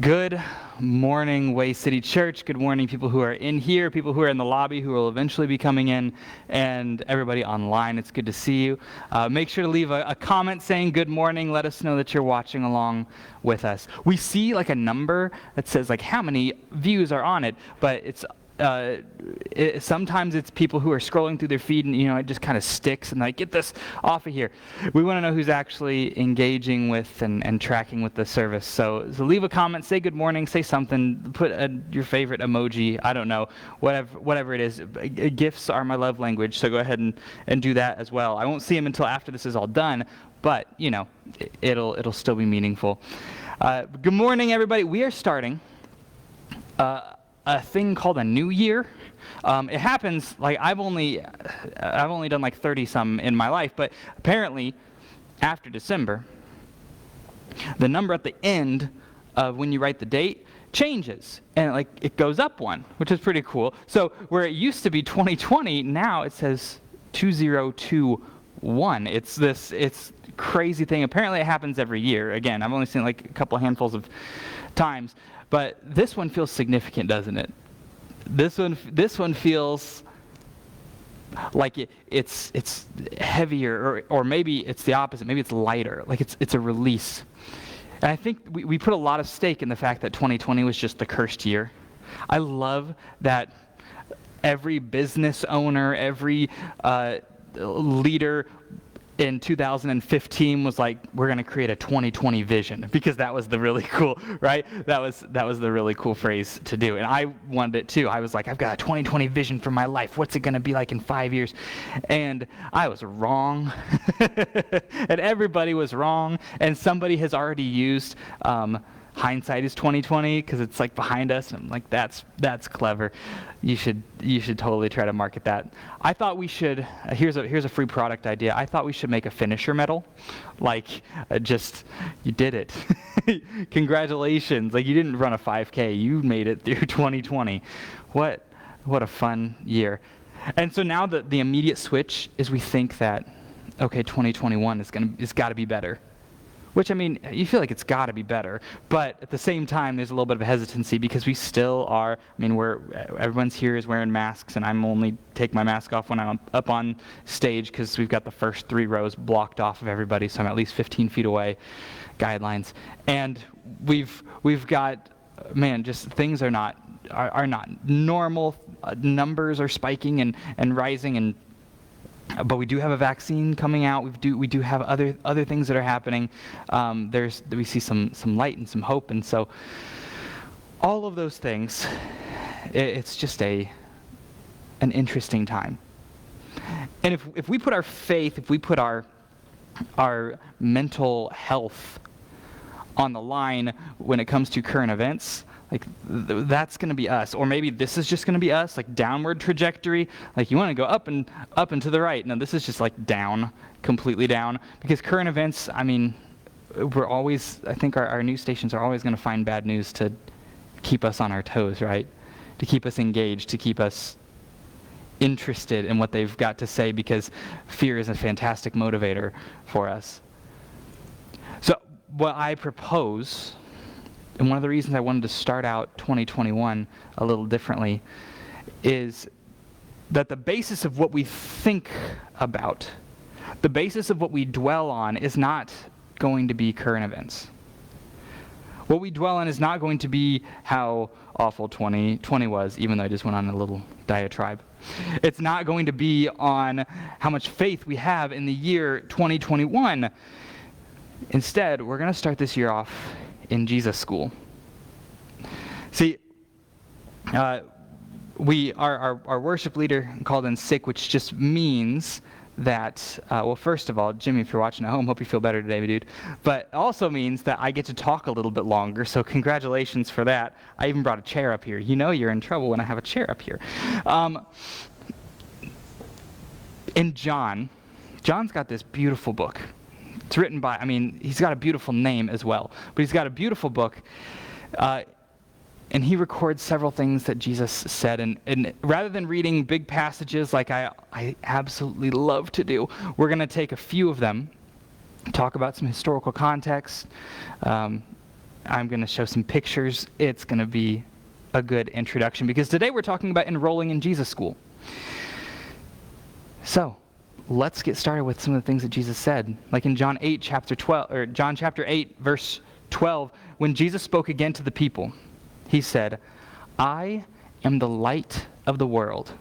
Good morning, Way City Church. Good morning, people who are in here, people who are in the lobby who will eventually be coming in, and everybody online. It's good to see you. Make sure to leave a comment saying good morning. Let us know that you're watching along with us. We see like a number that says like how many views are on it, but sometimes it's people who are scrolling through their feed and it just kind of sticks and like, get this off of here. We want to know who's actually engaging with and tracking with the service. So leave a comment, say good morning, say something, put your favorite emoji, I don't know, whatever it is. GIFs are my love language, so go ahead and do that as well. I won't see them until after this is all done, but it'll still be meaningful. Good morning, everybody. We are starting a thing called a new year. It happens like I've only done like 30 some in my life, but apparently after December, the number at the end of when you write the date changes, and it goes up one, which is pretty cool. So where it used to be 2020, now it says 2021. It's crazy thing. Apparently it happens every year. Again, I've only seen like a couple handfuls of times. But this one feels significant, doesn't it? This one feels like it's heavier, or maybe it's the opposite. Maybe it's lighter. Like it's a release. And I think we put a lot of stake in the fact that 2020 was just the cursed year. I love that every business owner, every leader in 2015 was like, we're going to create a 2020 vision, because that was the really cool, right? That was the really cool phrase to do. And I wanted it too. I was like, I've got a 2020 vision for my life. What's it going to be like in 5 years? And I was wrong. And everybody was wrong. And somebody has already used hindsight is 2020 because it's like behind us. And I'm like, that's clever. You should totally try to market that. I thought we should. Here's a free product idea. I thought we should make a finisher medal, you did it. Congratulations! Like, you didn't run a 5K. You made it through 2020. What a fun year. And so now the immediate switch is we think that 2021 is got to be better. Which, I mean, you feel like it's got to be better, but at the same time, there's a little bit of a hesitancy because we still are. I mean, everyone's here is wearing masks, and I'm only take my mask off when I'm up on stage because we've got the first 3 rows blocked off of everybody, so I'm at least 15 feet away. Guidelines, and we've got, just things are not normal. Numbers are spiking and rising, but we do have a vaccine coming out. We do have other things that are happening. We see some light and some hope, and so all of those things. It's just an interesting time. And if we put our faith, if we put our mental health on the line when it comes to current events, that's going to be us. Or maybe this is just going to be us, like downward trajectory. Like, you want to go up and to the right. No, this is just like down, completely down. Because current events, I think our news stations are always going to find bad news to keep us on our toes, right? To keep us engaged, to keep us interested in what they've got to say, because fear is a fantastic motivator for us. So what I propose, and one of the reasons I wanted to start out 2021 a little differently, is that the basis of what we think about, the basis of what we dwell on, is not going to be current events. What we dwell on is not going to be how awful 2020 was, even though I just went on a little diatribe. It's not going to be on how much faith we have in the year 2021. Instead, we're going to start this year off in Jesus school. See, our worship leader called in sick, which just means that, first of all, Jimmy, if you're watching at home, hope you feel better today, dude. But it also means that I get to talk a little bit longer, so congratulations for that. I even brought a chair up here. You know you're in trouble when I have a chair up here. And John's got this beautiful book. It's written by, he's got a beautiful name as well, but he's got a beautiful book, and he records several things that Jesus said, and rather than reading big passages like I absolutely love to do, we're going to take a few of them, talk about some historical context, I'm going to show some pictures. It's going to be a good introduction because today we're talking about enrolling in Jesus school. So, let's get started with some of the things that Jesus said. Like in John chapter 8, verse 12, when Jesus spoke again to the people, he said, "I am the light of the world.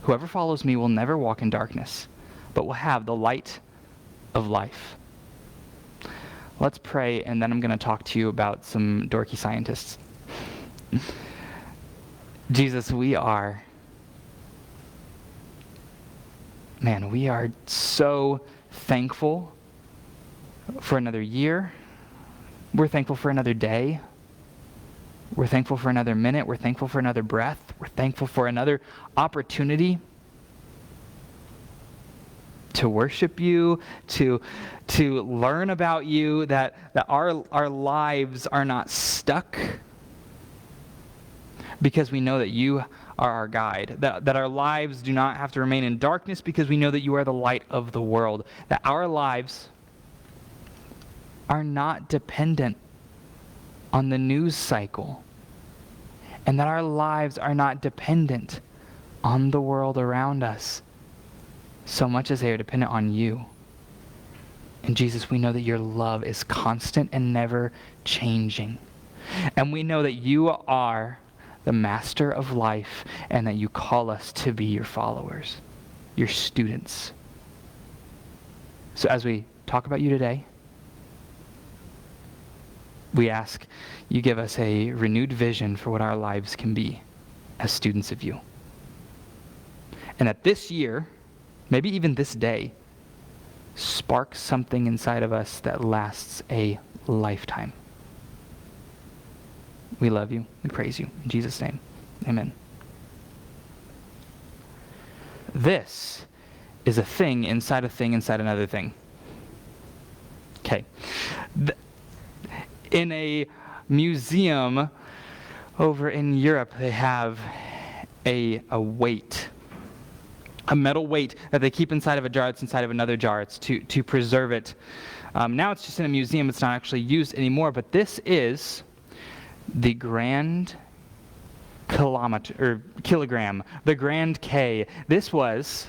Whoever follows me will never walk in darkness, but will have the light of life." Let's pray, and then I'm going to talk to you about some dorky scientists. Jesus, we are so thankful for another year. We're thankful for another day. We're thankful for another minute. We're thankful for another breath. We're thankful for another opportunity to worship you, to learn about you, that our lives are not stuck because we know that you are our guide, that our lives do not have to remain in darkness because we know that you are the light of the world, that our lives are not dependent on the news cycle, and that our lives are not dependent on the world around us so much as they are dependent on you. And Jesus, we know that your love is constant and never changing. And we know that you are the master of life and that you call us to be your followers, your students. So as we talk about you today, we ask you give us a renewed vision for what our lives can be as students of you. And that this year, maybe even this day, sparks something inside of us that lasts a lifetime. We love you. We praise you. In Jesus' name, amen. This is a thing inside another thing. Okay. In a museum over in Europe, they have a weight. A metal weight that they keep inside of a jar that's inside of another jar. It's to preserve it. Now it's just in a museum. It's not actually used anymore. But this is the grand kilogram, the grand K. This was,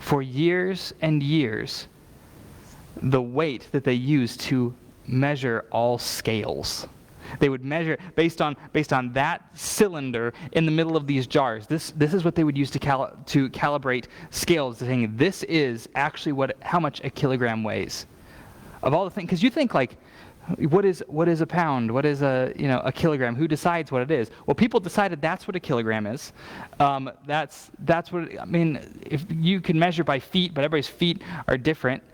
for years and years, the weight that they used to measure all scales. They would measure based on that cylinder in the middle of these jars. This is what they would use to calibrate scales. Saying this is actually how much a kilogram weighs. Of all the things, because you think like, what is a pound? What is a kilogram? Who decides what it is? Well, people decided that's what a kilogram is. That's what if you can measure by feet, but everybody's feet are different.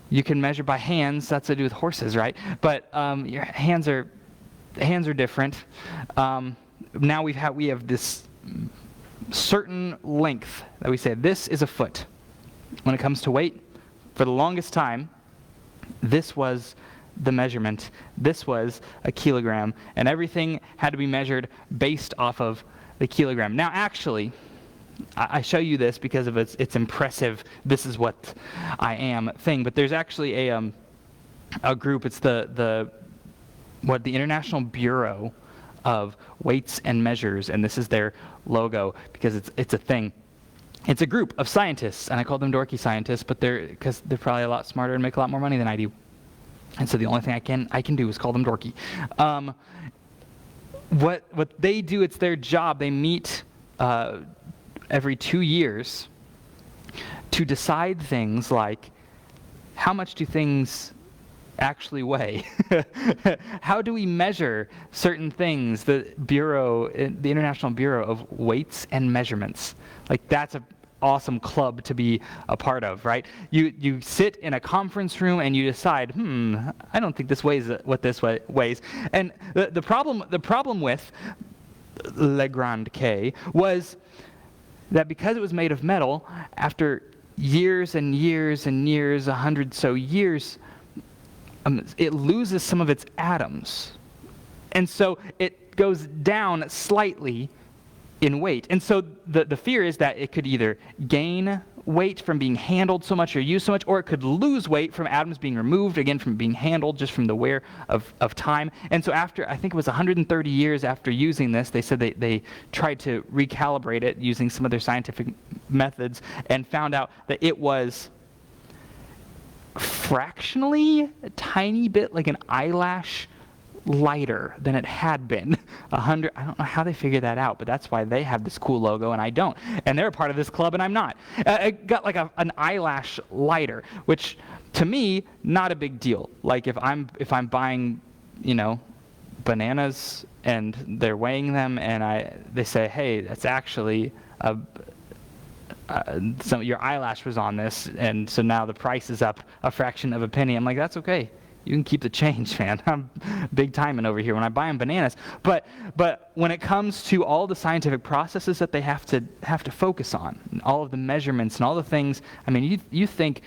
You can measure by hands. That's what to do with horses, right? But your hands are different. Now we have this certain length that we say this is a foot. When it comes to weight, for the longest time, this was the measurement. This was a kilogram, and everything had to be measured based off of the kilogram. Now, actually, I show you this because of its impressive, this is what I am thing, but there's actually a group, it's the International Bureau of Weights and Measures, and this is their logo because it's a thing. It's a group of scientists, and I call them dorky scientists, but because they're probably a lot smarter and make a lot more money than I do. And so the only thing I can do is call them dorky. What they do, it's their job. They meet every 2 years to decide things like how much do things actually weigh? How do we measure certain things? The International Bureau of Weights and Measurements. Like that's an awesome club to be a part of, right? You sit in a conference room and you decide, I don't think this weighs what this weighs. And the problem with Le Grand K was that because it was made of metal, after years and years and years, 100 so years, it loses some of its atoms. And so it goes down slightly in weight. And so the fear is that it could either gain weight from being handled so much or used so much, or it could lose weight from atoms being removed, again, from being handled, just from the wear of time. And so after, I think it was 130 years after using this, they said they tried to recalibrate it using some of their scientific methods and found out that it was fractionally a tiny bit like an eyelash lighter than it had been. I don't know how they figured that out, but that's why they have this cool logo and I don't. And they're a part of this club and I'm not. It got like an eyelash lighter, which to me, not a big deal. Like if I'm buying, bananas and they're weighing them and they say, hey, that's actually your eyelash was on this, and so now the price is up a fraction of a penny. I'm like, that's okay. You can keep the change, man. I'm big timing over here when I buy them bananas. But when it comes to all the scientific processes that they have to focus on, and all of the measurements and all the things, I mean, you think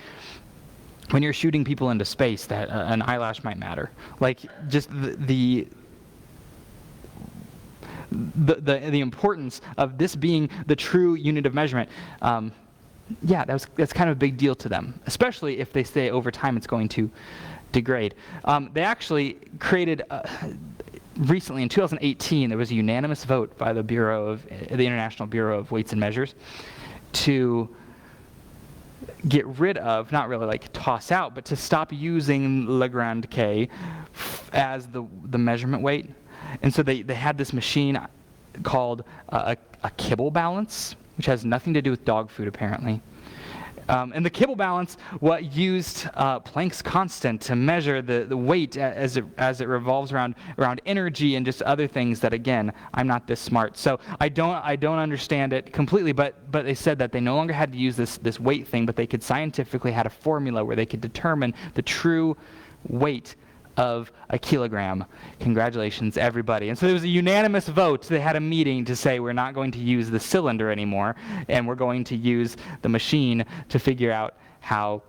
when you're shooting people into space that an eyelash might matter. Like just the importance of this being the true unit of measurement. That's kind of a big deal to them, especially if they say over time it's going to degrade. They actually created, recently in 2018, there was a unanimous vote by the International Bureau of Weights and Measures to get rid of, not really like toss out, but to stop using Legrand K as the measurement weight. And so they had this machine called a kibble balance, which has nothing to do with dog food apparently. And the kibble balance used Planck's constant to measure the weight as it revolves around energy and just other things that, again, I'm not this smart. So I don't understand it completely, but they said that they no longer had to use this weight thing, but they could scientifically had a formula where they could determine the true weight of a kilogram. Congratulations, everybody. And so there was a unanimous vote. They had a meeting to say we're not going to use the cylinder anymore, and we're going to use the machine to figure out how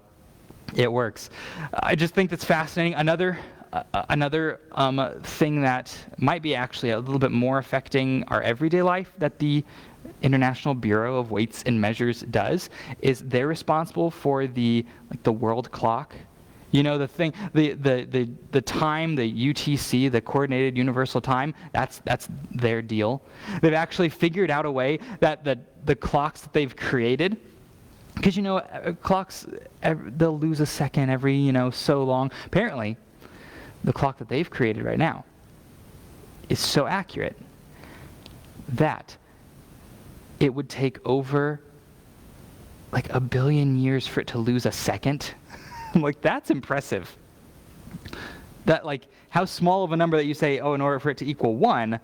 it works. I just think that's fascinating. Another thing that might be actually a little bit more affecting our everyday life that the International Bureau of Weights and Measures does is they're responsible for the world clock. The thing, the time, the UTC, the Coordinated Universal Time, that's their deal. They've actually figured out a way that the clocks that they've created, because clocks, they'll lose a second every so long. Apparently, the clock that they've created right now is so accurate that it would take over like 1 billion years for it to lose a second. I'm like, that's impressive. That, like, how small of a number that you say, in order for it to equal 1,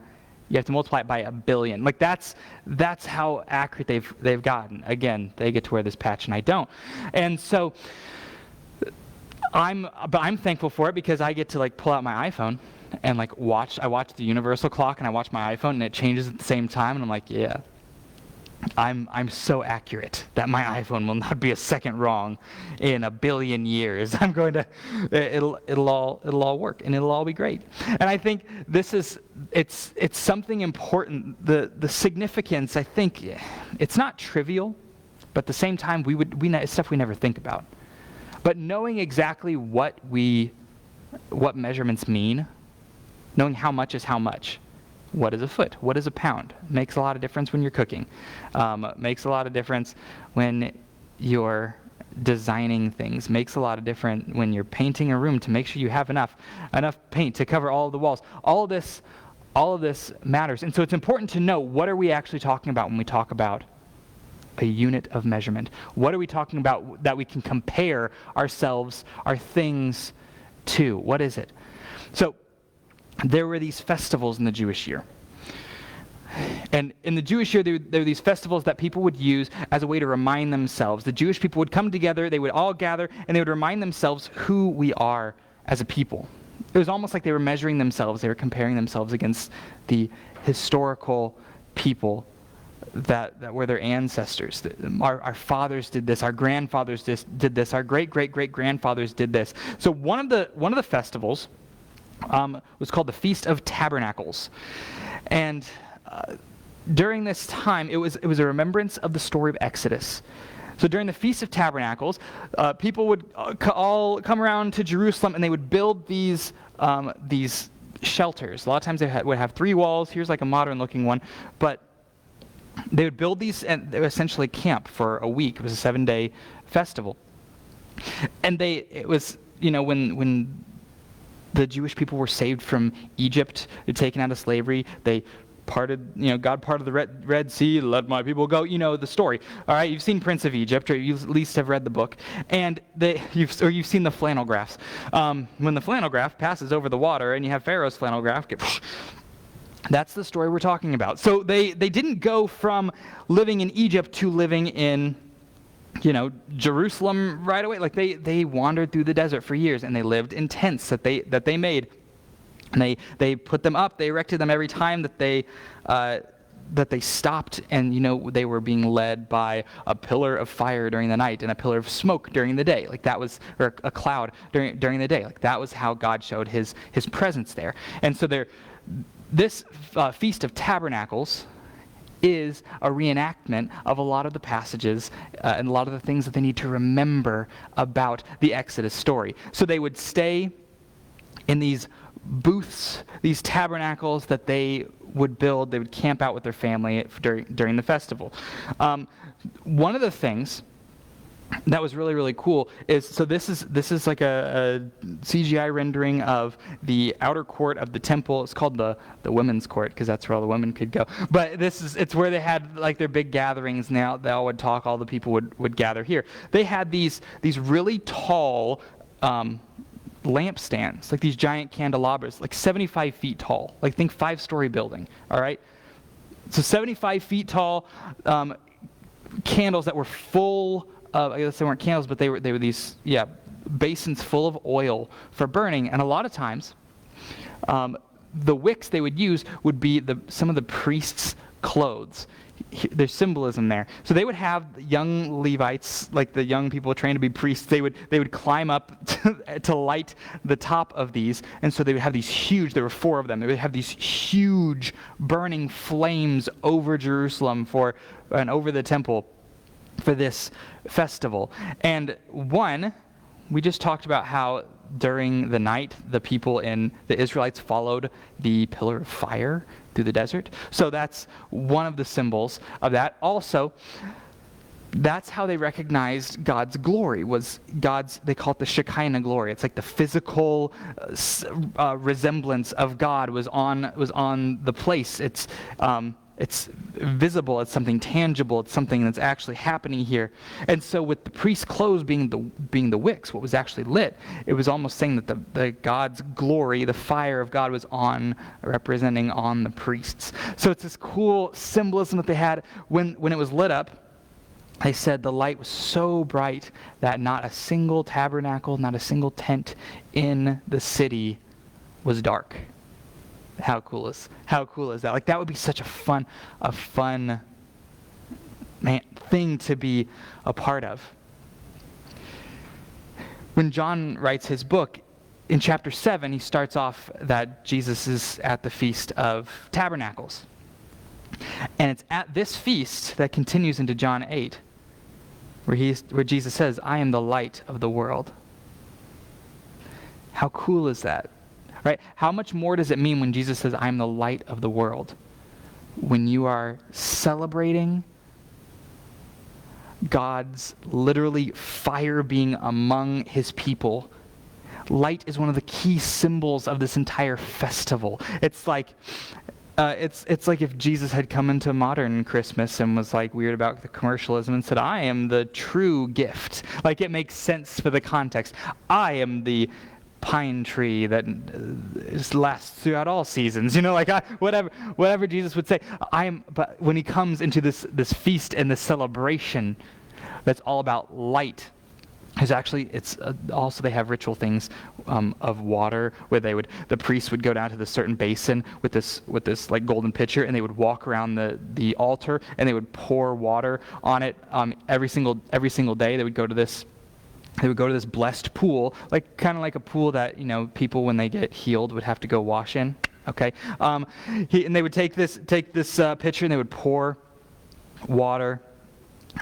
you have to multiply it by 1 billion. Like, that's how accurate they've gotten. Again, they get to wear this patch and I don't. And so I'm thankful for it because I get to pull out my iPhone and I watch the universal clock and I watch my iPhone and it changes at the same time and I'm like, yeah. I'm so accurate that my iPhone will not be a second wrong in 1 billion years. I'm going to, it'll all work and it'll all be great. And I think it's something important. The significance, I think, it's not trivial, but at the same time it's stuff we never think about. But knowing exactly what measurements mean, knowing how much is how much. What is a foot? What is a pound? Makes a lot of difference when you're cooking. Makes a lot of difference when you're designing things. Makes a lot of difference when you're painting a room to make sure you have enough paint to cover all of the walls. All of this matters. And so it's important to know, what are we actually talking about when we talk about a unit of measurement? What are we talking about that we can compare ourselves, our things to? What is it? So there were these festivals in the Jewish year. And in the Jewish year, there were these festivals that people would use as a way to remind themselves. The Jewish people would come together, they would all gather, and they would remind themselves who we are as a people. It was almost like they were measuring themselves, they were comparing themselves against the historical people that were their ancestors. Our fathers did this, our grandfathers did this, our great-great-great-grandfathers did this. So one of the festivals was called the Feast of Tabernacles. And during this time, it was a remembrance of the story of Exodus. So during the Feast of Tabernacles, people would all come around to Jerusalem, and they would build these shelters. A lot of times they would have 3 walls. Here's like a modern-looking one, but they would build these, and they would essentially camp for a week. It was a 7-day festival, and it was when the Jewish people were saved from Egypt, they're taken out of slavery. They parted, God parted the Red Sea, let my people go. You know the story. All right, you've seen Prince of Egypt, or you at least have read the book, and you've seen the flannel graphs. When the flannel graph passes over the water, and you have Pharaoh's flannel graph, that's the story we're talking about. So they didn't go from living in Egypt to living in Jerusalem right away. Like they wandered through the desert for years, and they lived in tents that they made. And they put them up. They erected them every time that they stopped, and they were being led by a pillar of fire during the night and a pillar of smoke during the day. Like that was, or a cloud during the day. Like that was how God showed His presence there. And so this Feast of Tabernacles is a reenactment of a lot of the passages and a lot of the things that they need to remember about the Exodus story. So they would stay in these booths, these tabernacles that they would build. They would camp out with their family during the festival. One of the things that was really, really cool is, so this is like a CGI rendering of the outer court of the temple. It's called the women's court because that's where all the women could go. But it's where they had like their big gatherings, and they all would talk. All the people would gather here. They had these really tall lampstands, like these giant candelabras, like 75 feet tall. Like think 5-story building. All right, so 75 feet tall candles that were full. I guess they weren't candles, but they were these basins full of oil for burning. And a lot of times, the wicks they would use would be some of the priests' clothes. There's symbolism there. So they would have young Levites, like the young people trained to be priests. They would climb up to light the top of these, and so they would have these huge. There were 4 of them. They would have these huge burning flames over Jerusalem and over the temple for this festival. And we just talked about how during the night the Israelites followed the pillar of fire through the desert. So that's one of the symbols of that. Also, that's how they recognized God's glory, they call it the Shekinah glory. It's like the physical resemblance of God was on the place. It's visible, it's something tangible, it's something that's actually happening here. And so with the priest's clothes being the wicks, what was actually lit, it was almost saying that the God's glory, the fire of God was representing on the priests. So it's this cool symbolism that they had. When it was lit up, they said the light was so bright that not a single tabernacle, not a single tent in the city was dark. How cool is that? Like that would be such a fun thing to be a part of. When John writes his book, in chapter 7, he starts off that Jesus is at the Feast of Tabernacles. And it's at this feast that continues into John 8, where Jesus says, "I am the light of the world." How cool is that? Right? How much more does it mean when Jesus says, "I am the light of the world"? When you are celebrating God's literally fire being among His people. Light is one of the key symbols of this entire festival. It's like if Jesus had come into modern Christmas and was like weird about the commercialism and said, "I am the true gift." Like it makes sense for the context. I am the pine tree that lasts throughout all seasons, whatever Jesus would say. But when He comes into this feast and this celebration, that's all about light. It's also they have ritual things of water where the priests would go down to this certain basin with this like golden pitcher, and they would walk around the altar and they would pour water on it every single day. They would go to this blessed pool, kind of like a pool that people when they get healed would have to go wash in. Okay, and they would take this pitcher and they would pour water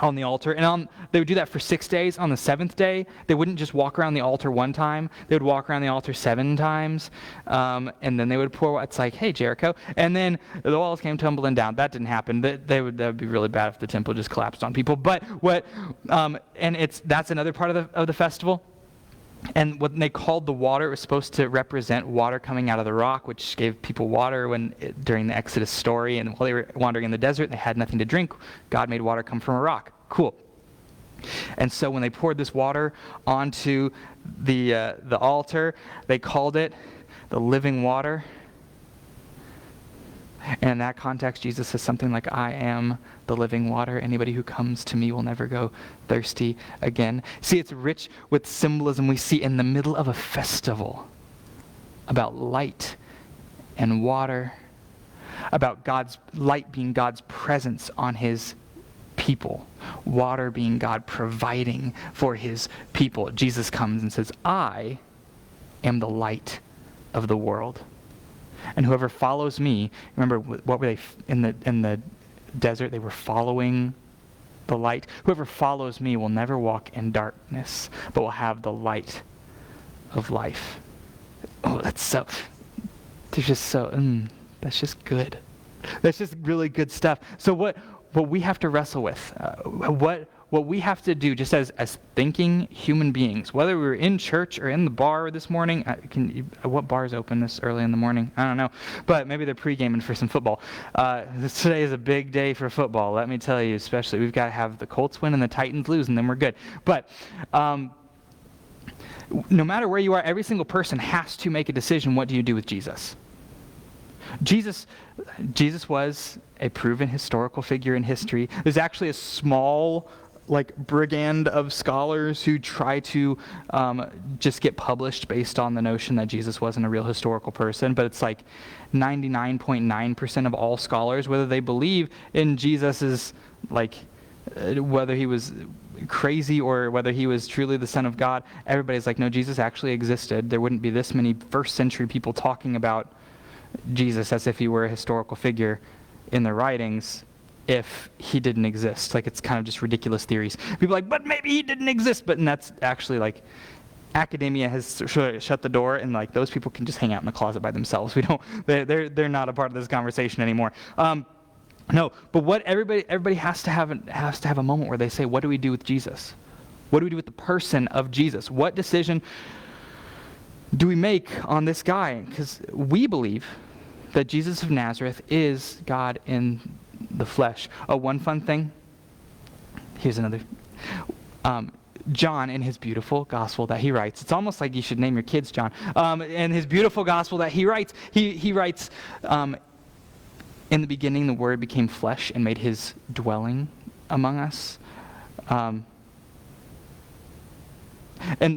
on the altar, and they would do that for 6 days. On the seventh day, they wouldn't just walk around the altar one time; they would walk around the altar 7 times, and then they would pour. It's like, hey, Jericho, and then the walls came tumbling down. That didn't happen. That would be really bad if the temple just collapsed on people. But that's another part of the festival. And when they called the water, it was supposed to represent water coming out of the rock, which gave people water during the Exodus story. And while they were wandering in the desert, they had nothing to drink. God made water come from a rock. Cool. And so when they poured this water onto the altar, they called it the living water. And in that context, Jesus says something like, I am the living water. Anybody who comes to me will never go thirsty again. See, it's rich with symbolism we see in the middle of a festival about light and water, about God's light being God's presence on his people, water being God providing for his people. Jesus comes and says, I am the light of the world. And whoever follows me, remember, what were they in the desert? They were following the light. Whoever follows me will never walk in darkness, but will have the light of life. Oh, that's just good. That's just really good stuff. So what we have to wrestle with, what we have to do just as thinking human beings, whether we're in church or in the bar this morning, what bar is open this early in the morning? I don't know, but maybe they're pre-gaming for some football. Today is a big day for football, let me tell you, especially. We've got to have the Colts win and the Titans lose, and then we're good. But no matter where you are, every single person has to make a decision. What do you do with Jesus? Jesus was a proven historical figure in history. There's actually a small brigand of scholars who try to just get published based on the notion that Jesus wasn't a real historical person, but it's 99.9% of all scholars, whether they believe in Jesus whether he was crazy or whether he was truly the Son of God, everybody's like, no, Jesus actually existed. There wouldn't be this many first century people talking about Jesus as if he were a historical figure in their writings if he didn't exist. It's kind of just ridiculous theories. People are like, but maybe he didn't exist. But that's actually academia has shut the door, and those people can just hang out in the closet by themselves. They're not a part of this conversation anymore. No, but what everybody has to have a moment where they say, what do we do with Jesus? What do we do with the person of Jesus? What decision do we make on this guy? Because we believe that Jesus of Nazareth is God in the flesh. Oh, one fun thing. Here's another. John, in his beautiful gospel that he writes, it's almost like you should name your kids John. In his beautiful gospel that he writes, he writes, in the beginning the Word became flesh and made his dwelling among us. And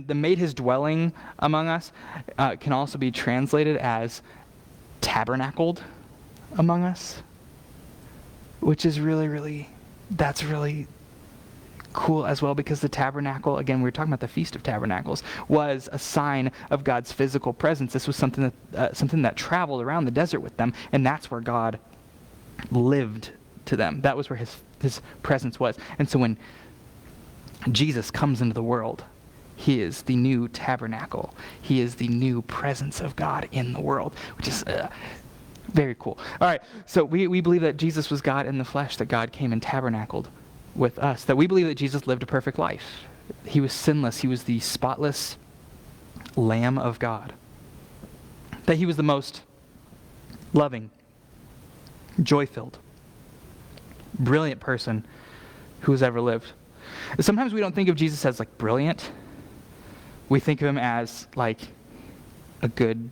the made his dwelling among us can also be translated as tabernacled among us, which is really cool as well, because the tabernacle, again, we were talking about the Feast of Tabernacles, was a sign of God's physical presence. This was something that traveled around the desert with them, and that's where God lived to them. That was where his presence was. And so when Jesus comes into the world, he is the new tabernacle. He is the new presence of God in the world, which is very cool. All right, so we believe that Jesus was God in the flesh, that God came and tabernacled with us, that we believe that Jesus lived a perfect life. He was sinless. He was the spotless Lamb of God. That he was the most loving, joy-filled, brilliant person who has ever lived. Sometimes we don't think of Jesus as brilliant. We think of him as a good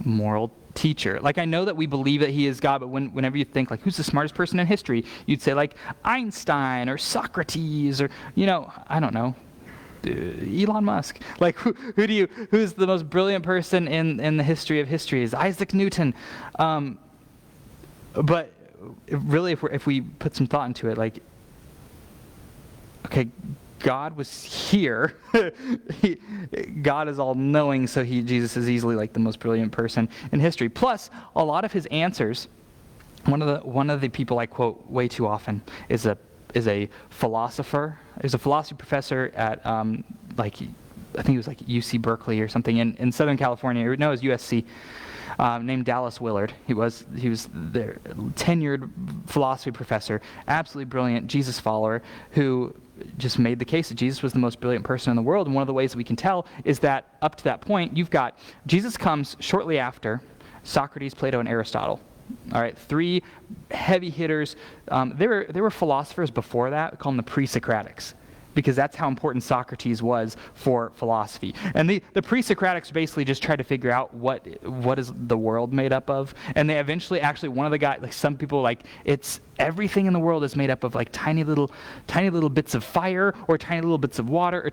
moral teacher. I know that we believe that he is God, but whenever you think who's the smartest person in history, you'd say Einstein or Socrates or I don't know, Elon Musk. Who's the most brilliant person in the history of history? Is Isaac Newton. But really, if we put some thought into it, okay, God was here. God is all-knowing, so Jesus is easily like the most brilliant person in history. Plus, a lot of his answers, one of the people I quote way too often is a philosopher. There's a philosophy professor at I think it was like UC Berkeley or something in Southern California. No, it was USC. Named Dallas Willard. He was their tenured philosophy professor, absolutely brilliant Jesus follower, who just made the case that Jesus was the most brilliant person in the world. And one of the ways that we can tell is that up to that point, you've got Jesus comes shortly after Socrates, Plato, and Aristotle. All right, three heavy hitters. There were philosophers before that. We call them the pre-Socratics, because that's how important Socrates was for philosophy. And the pre-Socratics basically just tried to figure out what is the world made up of. And they eventually, actually, one of the guys, like some people, like, it's everything in the world is made up of like tiny little bits of fire, or tiny little bits of water, or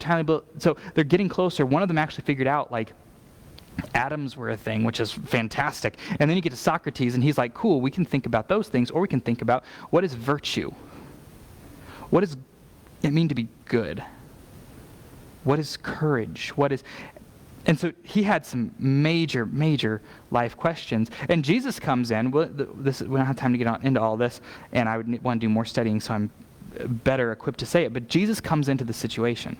so they're getting closer. One of them actually figured out like atoms were a thing, which is fantastic. And then you get to Socrates, and he's like, cool, we can think about those things, or we can think about what is virtue? What does it mean to be good? What is courage? And so he had some major life questions. And Jesus comes in. We don't have time to get into all this, and I would want to do more studying, so I'm better equipped to say it. But Jesus comes into the situation,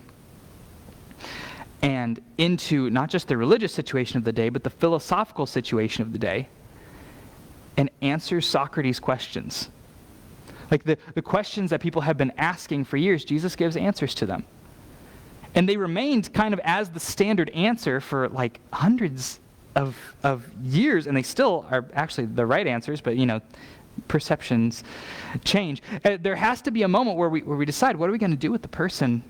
and into not just the religious situation of the day, but the philosophical situation of the day, and answers Socrates' questions. Like the questions that people have been asking for years, Jesus gives answers to them. And they remained kind of as the standard answer for like hundreds of years, and they still are actually the right answers, but perceptions change. There has to be a moment where we decide, what are we going to do with the person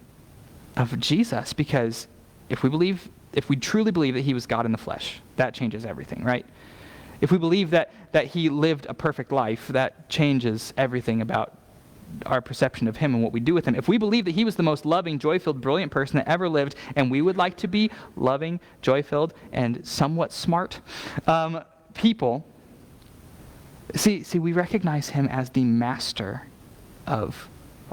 of Jesus? Because if we truly believe that he was God in the flesh, that changes everything, right? If we believe that he lived a perfect life, that changes everything about our perception of him and what we do with him. If we believe that he was the most loving, joy-filled, brilliant person that ever lived, and we would like to be loving, joy-filled, and somewhat smart people, see, we recognize him as the master of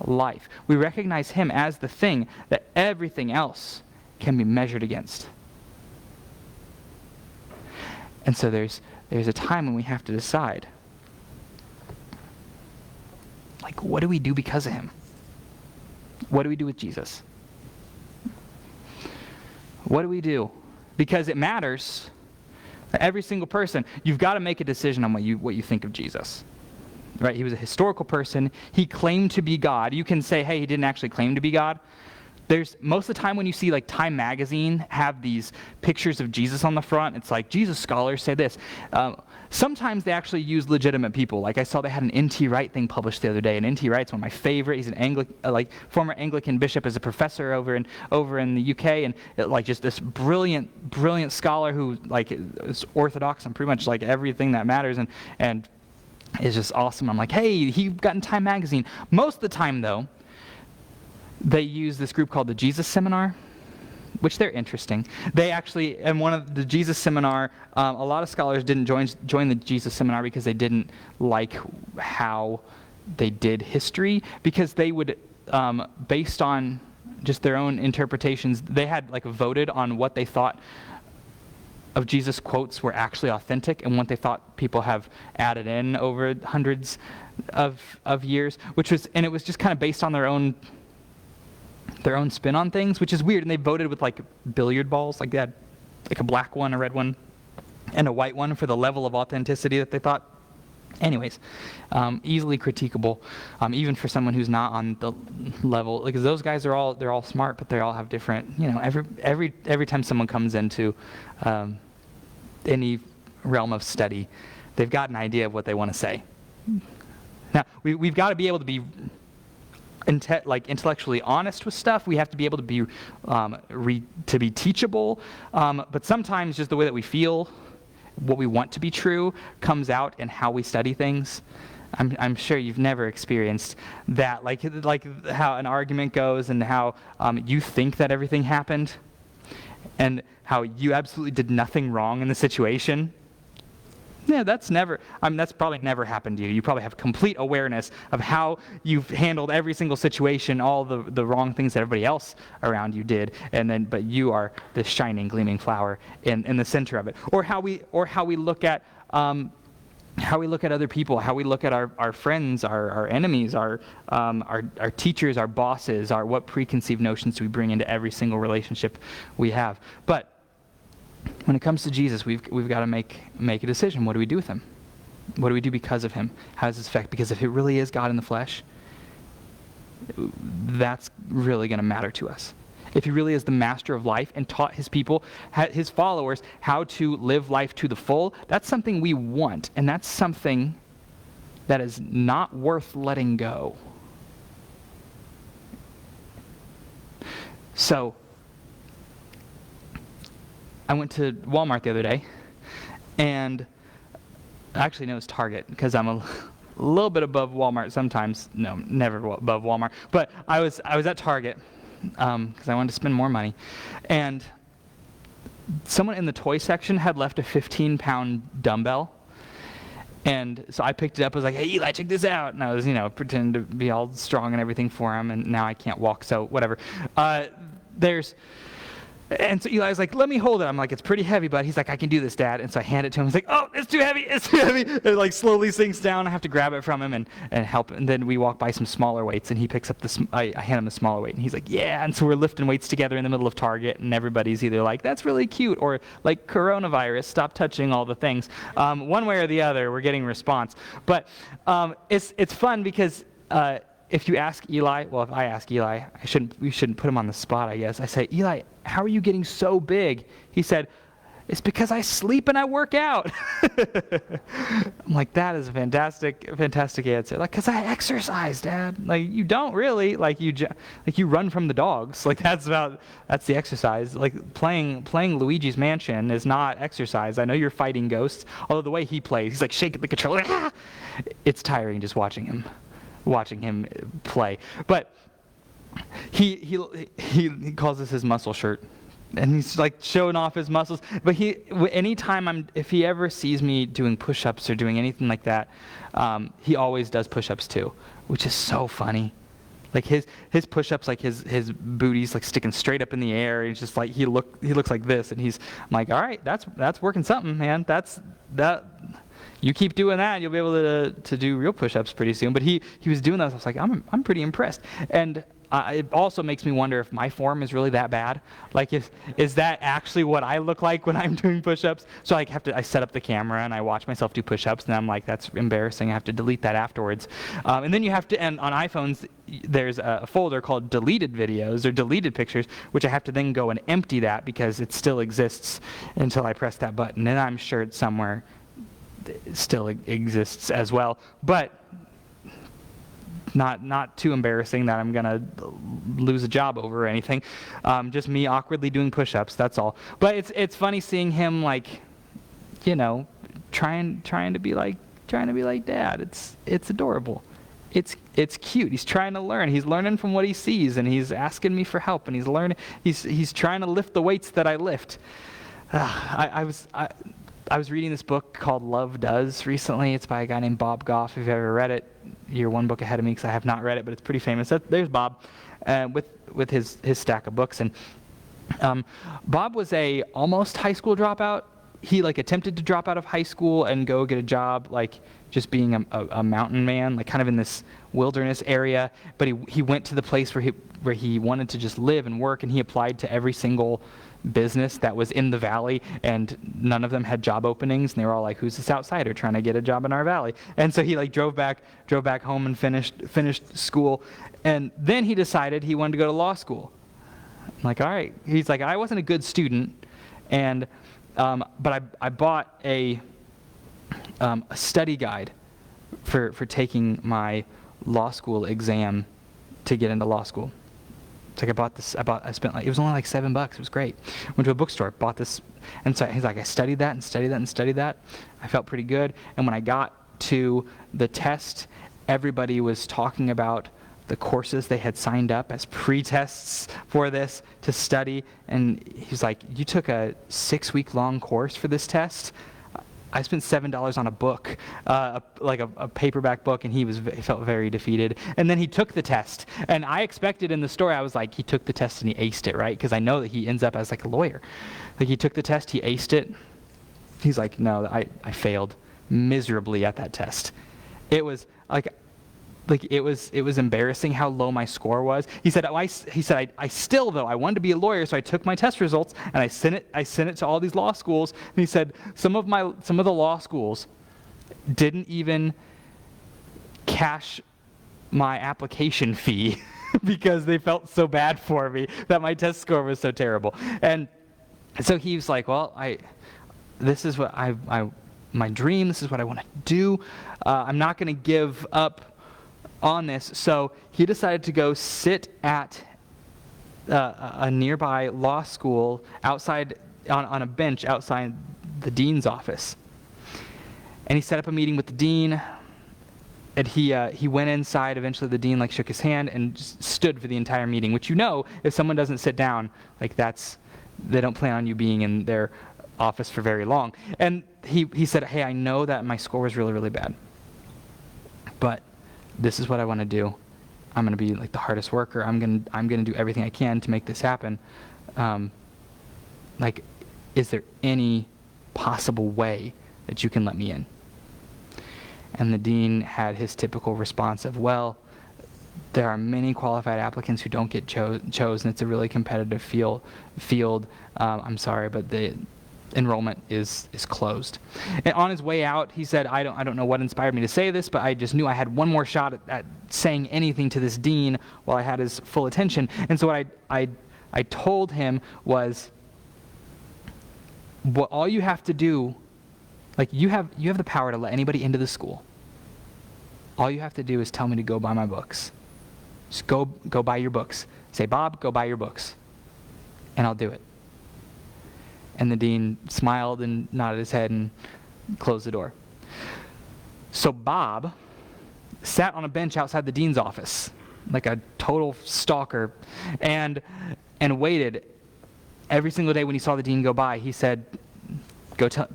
life. We recognize him as the thing that everything else can be measured against. And so there's a time when we have to decide, like, what do we do because of him? What do we do with Jesus? What do we do? Because it matters. Every single person, you've got to make a decision on what you think of Jesus. Right? He was a historical person. He claimed to be God. You can say, hey, he didn't actually claim to be God. There's most of the time when you see like Time magazine have these pictures of Jesus on the front, it's like Jesus scholars say this. Sometimes they actually use legitimate people. Like I saw they had an N.T. Wright thing published the other day, and N.T. Wright's one of my favorite. He's an former Anglican bishop, as a professor over in the UK, and just this brilliant scholar who like is orthodox on pretty much like everything that matters, and is just awesome. I'm like, hey, he got in Time magazine. Most of the time though, they use this group called the Jesus Seminar, which they're interesting. They actually, in one of the Jesus Seminar, a lot of scholars didn't join the Jesus Seminar because they didn't like how they did history, because they would, based on just their own interpretations, they had like voted on what they thought of Jesus quotes were actually authentic and what they thought people have added in over hundreds of years, it was just kind of based on their own spin on things, which is weird. And they voted with like billiard balls, like they had like a black one, a red one, and a white one for the level of authenticity that they thought. Anyways, easily critiquable, even for someone who's not on the level. Because those guys they're all smart, but they all have different. Every time someone comes into any realm of study, they've got an idea of what they want to say. Now we've got to be able to be intellectually honest with stuff. We have to be able to be teachable, but sometimes just the way that we feel, what we want to be true, comes out in how we study things. I'm sure you've never experienced that, like how an argument goes and how you think that everything happened, and how you absolutely did nothing wrong in the situation. Yeah, that's probably never happened to you. You probably have complete awareness of how you've handled every single situation, all the wrong things that everybody else around you did, but you are this shining, gleaming flower in the center of it. Or how we look at other people, how we look at our friends, our enemies, our teachers, our bosses, what preconceived notions do we bring into every single relationship we have. But when it comes to Jesus, we've got to make a decision. What do we do with him? What do we do because of him? How does this affect? Because if it really is God in the flesh, that's really going to matter to us. If he really is the master of life and taught his people, his followers, how to live life to the full, that's something we want, and that's something that is not worth letting go. So, I went to Walmart the other day, and actually no, it was Target, because I'm a little bit above Walmart sometimes. No, never above Walmart. But I was at Target because I wanted to spend more money, and someone in the toy section had left a 15-pound dumbbell. And so I picked it up. I was like, "Hey, Eli, check this out." And I was, pretending to be all strong and everything for him. And now I can't walk, so whatever. And so Eli's like, "Let me hold it." I'm like, "It's pretty heavy, but." He's like, "I can do this, Dad." And so I hand it to him. He's like, "Oh, it's too heavy. It's too heavy." It like slowly sinks down. I have to grab it from him and help. And then we walk by some smaller weights, and he picks up I hand him the smaller weight, and he's like, "Yeah." And so we're lifting weights together in the middle of Target, and everybody's either like, "That's really cute," or like, "Coronavirus, stop touching all the things." One way or the other, we're getting response. But it's fun because. If you ask Eli, if I ask Eli, we shouldn't put him on the spot, I guess. I say, "Eli, how are you getting so big?" He said, "It's because I sleep and I work out." I'm like, that is a fantastic answer. Like, "'Cause I exercise, Dad." Like, you don't really. Like you run from the dogs. Like, that's the exercise. Like, playing Luigi's Mansion is not exercise. I know you're fighting ghosts, although the way he plays, he's like shaking the controller. It's tiring just watching him play. But he calls this his muscle shirt, and he's like showing off his muscles. But if he ever sees me doing push-ups or doing anything like that, he always does push-ups too, which is so funny. Like his push-ups, like his booty's like sticking straight up in the air. He's just like he looks like this, and I'm like, "All right, that's working something, man. That you keep doing that, you'll be able to do real push-ups pretty soon." But he was doing those. I was like, I'm pretty impressed. And it also makes me wonder if my form is really that bad. Like, is that actually what I look like when I'm doing push-ups? So I set up the camera and I watch myself do push-ups, and I'm like, that's embarrassing. I have to delete that afterwards. And then and on iPhones, there's a folder called deleted videos or deleted pictures, which I have to then go and empty that because it still exists until I press that button. And I'm sure it's somewhere it still exists as well, but not too embarrassing that I'm gonna lose a job over or anything. Just me awkwardly doing push-ups, that's all. But it's funny seeing him like, trying to be like Dad. It's adorable. It's cute. He's trying to learn. He's learning from what he sees, and he's asking me for help, and he's learning. He's trying to lift the weights that I lift. I was reading this book called Love Does recently. It's by a guy named Bob Goff. If you've ever read it, you're one book ahead of me because I have not read it, but it's pretty famous. There's Bob with his stack of books. And Bob was a almost high school dropout. He attempted to drop out of high school and go get a job, just being a mountain man, kind of in this wilderness area. But he went to the place where he wanted to just live and work, and he applied to every single business that was in the valley, and none of them had job openings, and they were all like, "Who's this outsider trying to get a job in our valley?" And so he drove back home and finished school, and then he decided he wanted to go to law school. I'm like, all right. He's like, "I wasn't a good student, and but I bought a study guide for taking my law school exam to get into law school." It's like I spent it was only $7. It was great. Went to a bookstore, bought this, and so he's like, I studied that and studied that and studied that. I felt pretty good. And when I got to the test, everybody was talking about the courses they had signed up as pre-tests for this to study. And he's like, "You took a 6-week long course for this test?" I spent $7 on a book, like a paperback book, and he felt very defeated. And then he took the test. And I expected in the story, I was like, he took the test and he aced it, right? Because I know that he ends up as like a lawyer. Like he took the test, he aced it. He's like, no, I failed miserably at that test. It was it was embarrassing how low my score was. He said, I still though, I wanted to be a lawyer, so I took my test results and I sent it to all these law schools. And he said, some of the law schools didn't even cash my application fee because they felt so bad for me that my test score was so terrible. And so he was like, well, this is what my dream, this is what I want to do. I'm not going to give up on this. So he decided to go sit at a nearby law school outside on a bench outside the dean's office. And he set up a meeting with the dean. And he went inside. Eventually the dean shook his hand and just stood for the entire meeting, which if someone doesn't sit down, they don't plan on you being in their office for very long. And he said, hey, I know that my score was really, really bad, but this is what I want to do. I'm going to be the hardest worker. I'm going to do everything I can to make this happen. Is there any possible way that you can let me in? And the dean had his typical response of, well, there are many qualified applicants who don't get chosen. It's a really competitive field. I'm sorry, but the enrollment is closed. And on his way out, he said, I don't know what inspired me to say this, but I just knew I had one more shot at saying anything to this dean while I had his full attention. And so what I told him was, what all you have to do, you have the power to let anybody into the school. All you have to do is tell me to go buy my books. Just go buy your books. Say, Bob, go buy your books. And I'll do it. And the dean smiled and nodded his head and closed the door. So Bob sat on a bench outside the dean's office, like a total stalker, and waited. Every single day when he saw the dean go by, he said,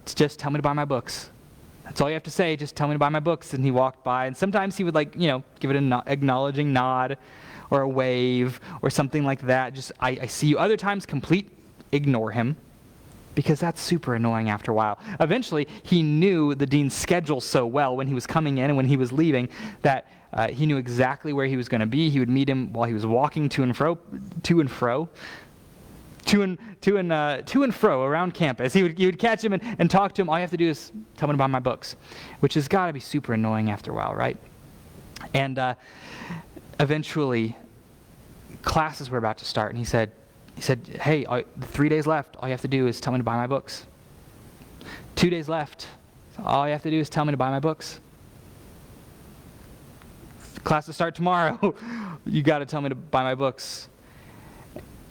just tell me to buy my books. That's all you have to say, just tell me to buy my books. And he walked by, and sometimes he would give it an acknowledging nod or a wave or something like that. Just, I see you. Other times, complete ignore him, because that's super annoying after a while. Eventually, he knew the dean's schedule so well when he was coming in and when he was leaving that he knew exactly where he was going to be. He would meet him while he was walking to and fro around campus. He would catch him and talk to him. All you have to do is tell me to buy my books, which has got to be super annoying after a while, right? And eventually, classes were about to start, and he said, hey, 3 days left. All you have to do is tell me to buy my books. 2 days left. All you have to do is tell me to buy my books. Classes start tomorrow. You got to tell me to buy my books.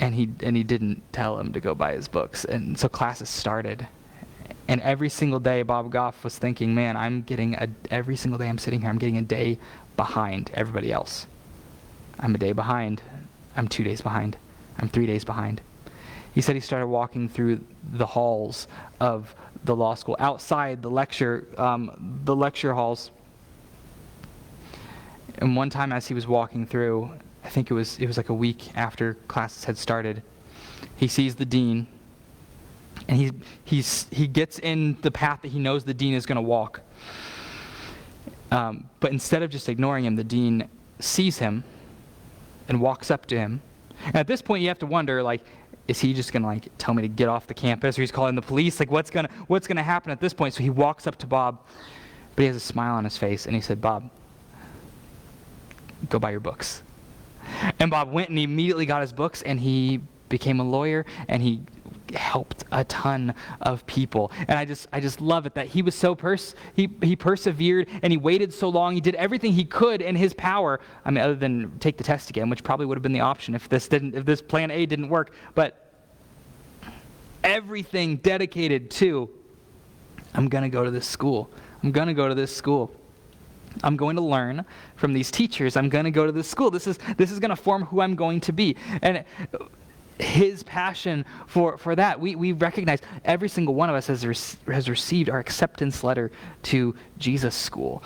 And he didn't tell him to go buy his books. And so classes started. And every single day, Bob Goff was thinking, man, every single day I'm sitting here, I'm getting a day behind everybody else. I'm a day behind. I'm 2 days behind. I'm 3 days behind. He said he started walking through the halls of the law school, outside the lecture halls. And one time as he was walking through, I think it was like a week after classes had started, he sees the dean, and he gets in the path that he knows the dean is going to walk. But instead of just ignoring him, the dean sees him and walks up to him. And at this point, you have to wonder, is he just going to tell me to get off the campus, or he's calling the police? What's going to happen at this point? So he walks up to Bob, but he has a smile on his face, and he said, Bob, go buy your books. And Bob went and he immediately got his books, and he became a lawyer, and he helped a ton of people. And I just love it that he was so he persevered, and he waited so long. He did everything he could in his power. I mean, other than take the test again, which probably would have been the option if this plan A didn't work. But everything dedicated to, I'm going to go to this school. I'm going to go to this school. I'm going to learn from these teachers. I'm going to go to this school. This is going to form who I'm going to be. And his passion for that. We recognize every single one of us has received our acceptance letter to Jesus School.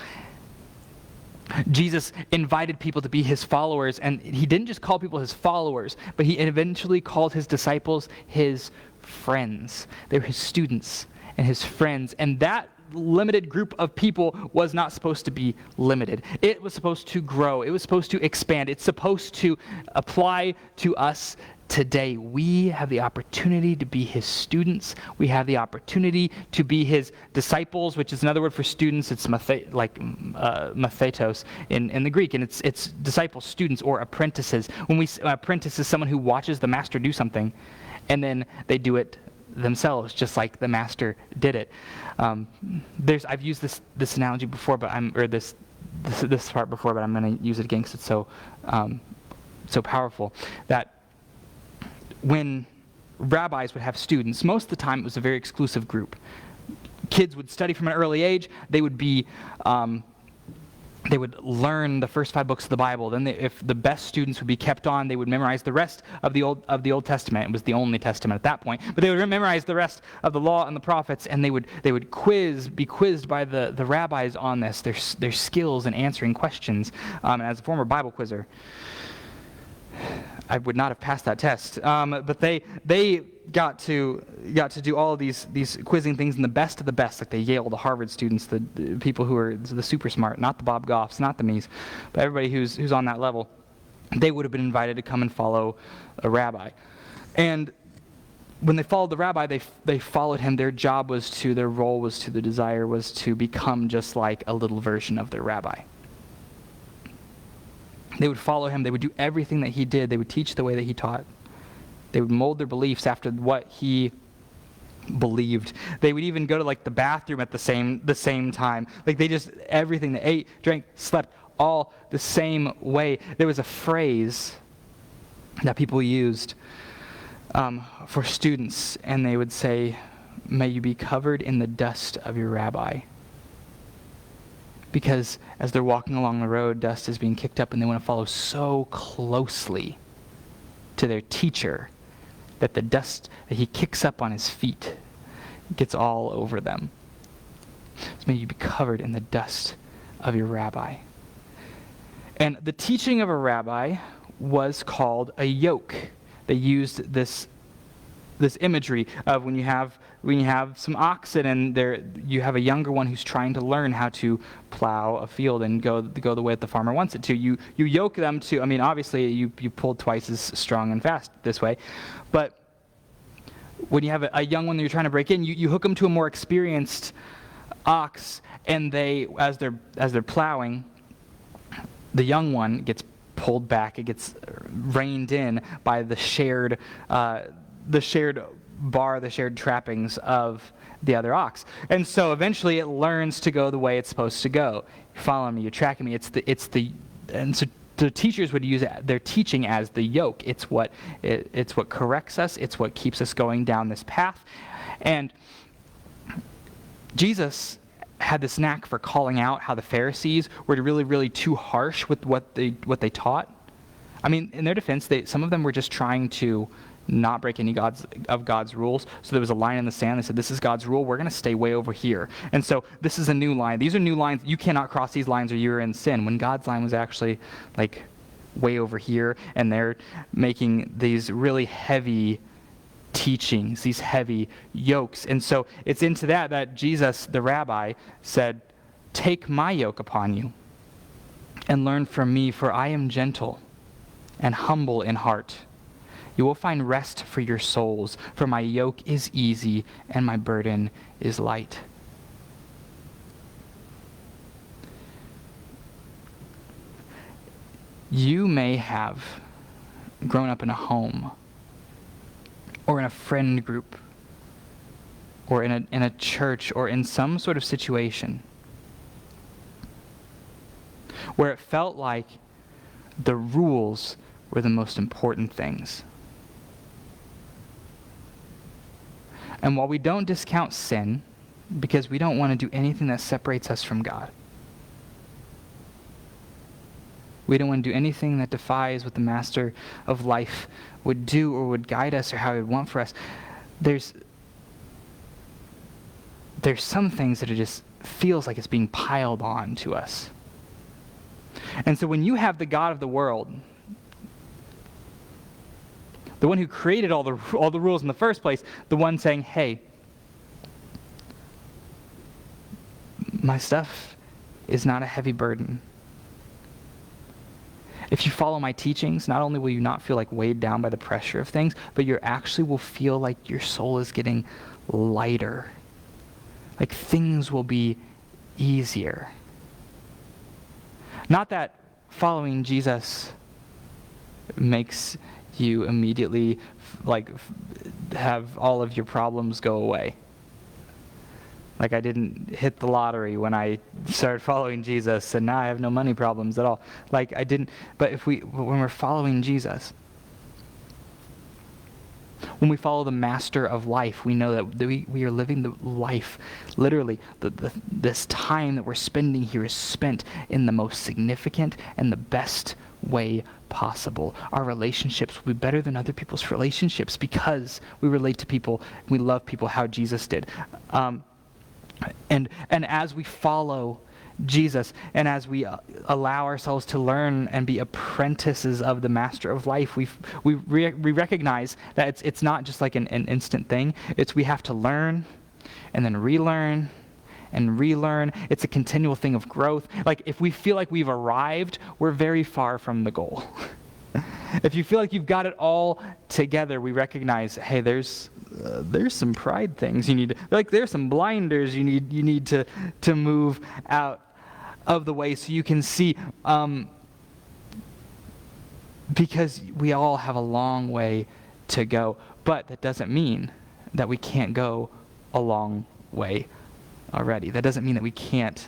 Jesus invited people to be his followers, and he didn't just call people his followers, but he eventually called his disciples his friends. They were his students and his friends, and that limited group of people was not supposed to be limited. It was supposed to grow. It was supposed to expand. It's supposed to apply to us today. We have the opportunity to be his students. We have the opportunity to be his disciples, which is another word for students. It's mathetos in the Greek, and it's disciples, students, or apprentices. When we apprentice is someone who watches the master do something, and then they do it themselves, just like the master did it. I've used this analogy before, but this part before, but I'm going to use it again because it's so powerful. That when rabbis would have students, most of the time it was a very exclusive group. Kids would study from an early age. They would be they would learn the first 5 books of the Bible. Then if the best students would be kept on, they would memorize the rest of the Old Testament. It was the only testament at that point. But they would memorize the rest of the law and the prophets, and they would be quizzed by the rabbis on this, their skills in answering questions. And as a former Bible quizzer, I would not have passed that test. But they got to do all of these quizzing things, and the best of the best, like the Yale, the Harvard students, the people who are the super smart, not the Bob Goffs, not the me's, but everybody who's on that level, they would have been invited to come and follow a rabbi. And when they followed the rabbi, they followed him. Their role was to, the desire was to become just like a little version of their rabbi. They would follow him. They would do everything that he did. They would teach the way that he taught. They would mold their beliefs after what he believed. They would even go to like the bathroom at the same time. Like they just, everything, they ate, drank, slept, all the same way. There was a phrase that people used for students, and they would say, "May you be covered in the dust of your rabbi." Because as they're walking along the road, dust is being kicked up, and they want to follow so closely to their teacher that the dust that he kicks up on his feet gets all over them. So may you be covered in the dust of your rabbi. And the teaching of a rabbi was called a yoke. They used this imagery of when you have some oxen and you have a younger one who's trying to learn how to plow a field and go the way that the farmer wants it to. You yoke them to, obviously you pull twice as strong and fast this way, but when you have a young one that you're trying to break in, you hook them to a more experienced ox, and as they're plowing, the young one gets pulled back. It gets reined in by the shared bar, the shared trappings of the other ox. And so eventually it learns to go the way it's supposed to go. You're following me, you're tracking me. And so the teachers would use their teaching as the yoke. It's what corrects us. It's what keeps us going down this path. And Jesus had this knack for calling out how the Pharisees were really, really too harsh with what they taught. In their defense, some of them were just trying to not break any of God's rules. So there was a line in the sand. They said, "This is God's rule. We're going to stay way over here." And so this is a new line. These are new lines. You cannot cross these lines or you're in sin. When God's line was actually like way over here, and they're making these really heavy teachings, these heavy yokes. And so it's into that Jesus, the rabbi, said, "Take my yoke upon you and learn from me, for I am gentle and humble in heart. You will find rest for your souls, for my yoke is easy and my burden is light." You may have grown up in a home, or in a friend group, or in a church, or in some sort of situation where it felt like the rules were the most important things. And while we don't discount sin, because we don't want to do anything that separates us from God, We don't want to do anything that defies what the master of life would do or would guide us or how he would want for us. There's some things that it just feels like it's being piled on to us. And so when you have the God of the world, the one who created all the rules in the first place, the one saying, hey, my stuff is not a heavy burden. If you follow my teachings, not only will you not feel like weighed down by the pressure of things, but you actually will feel like your soul is getting lighter. Like things will be easier. Not that following Jesus makes you immediately have all of your problems go away. Like I didn't hit the lottery when I started following Jesus, and now I have no money problems at all. Like I didn't. But when we're following Jesus, when we follow the master of life, we know that we are living the life. Literally, this time that we're spending here is spent in the most significant and the best way possible. Our relationships will be better than other people's relationships because we relate to people, we love people how Jesus did. And as we follow Jesus and as we allow ourselves to learn and be apprentices of the master of life, we recognize that it's not just like an instant thing. We have to learn and then relearn and relearn. It's a continual thing of growth. Like if we feel like we've arrived, we're very far from the goal. If you feel like you've got it all together, we recognize, hey, there's some pride things you need to, there's some blinders you need to move out of the way so you can see, because we all have a long way to go. But that doesn't mean that we can't go a long way already. That doesn't mean that we can't